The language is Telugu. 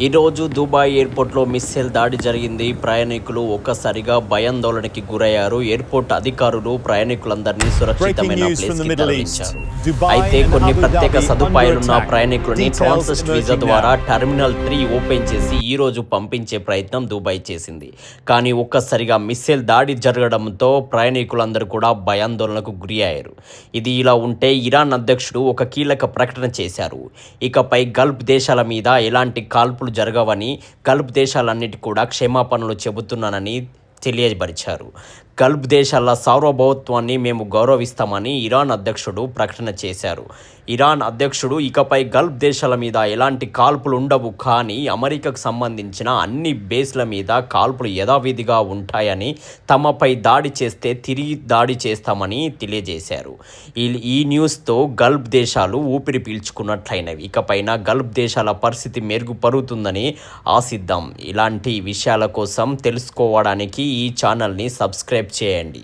ఈరోజు దుబాయ్ ఎయిర్పోర్ట్లో మిస్సైల్ దాడి జరిగింది. ప్రయాణికులు ఒక్కసారిగా భయాందోళనకి గురయ్యారు. ఎయిర్పోర్ట్ అధికారులు ప్రయాణికులందరినీ సురక్షితమైన ప్లేస్కి తరలించారు. అయితే కొన్ని ప్రత్యేక సదుపాయాలున్న ప్రయాణికులని ట్రాన్సిట్ వీసా ద్వారా టెర్మినల్ 3 ఓపెన్ చేసి ఈ రోజు పంపించే ప్రయత్నం దుబాయ్ చేసింది. కానీ ఒక్కసారిగా మిస్సైల్ దాడి జరగడంతో ప్రయాణికులందరూ కూడా భయాందోళనకు గురయ్యారు. ఇది ఇలా ఉంటే ఇరాన్ అధ్యక్షుడు ఒక కీలక ప్రకటన చేశారు. ఇకపై గల్ఫ్ దేశాల మీద ఎలాంటి కాల్పులు జరగవని, గల్ఫ్ దేశాలన్నిటి కూడా క్షమాపణలు చెబుతున్నానని తెలియపరిచారు. గల్ఫ్ దేశాల సార్వభౌమత్వాన్ని మేము గౌరవిస్తామని ఇరాన్ అధ్యక్షుడు ప్రకటన చేశారు. ఇరాన్ అధ్యక్షుడు ఇకపై గల్ఫ్ దేశాల మీద ఎలాంటి కాల్పులు ఉండవు, కానీ అమెరికాకు సంబంధించిన అన్ని బేస్ల మీద కాల్పులు యథావిధిగా ఉంటాయని, తమపై దాడి చేస్తే తిరిగి దాడి చేస్తామని తెలియజేశారు. ఈ న్యూస్తో గల్ఫ్ దేశాలు ఊపిరి పీల్చుకున్నట్లయినవి. ఇకపైన గల్ఫ్ దేశాల పరిస్థితి మెరుగుపడుతుందని ఆశిద్దాం. ఇలాంటి విషయాల కోసం తెలుసుకోవడానికి ఈ ఛానల్ని సబ్స్క్రైబ్ చేయండి.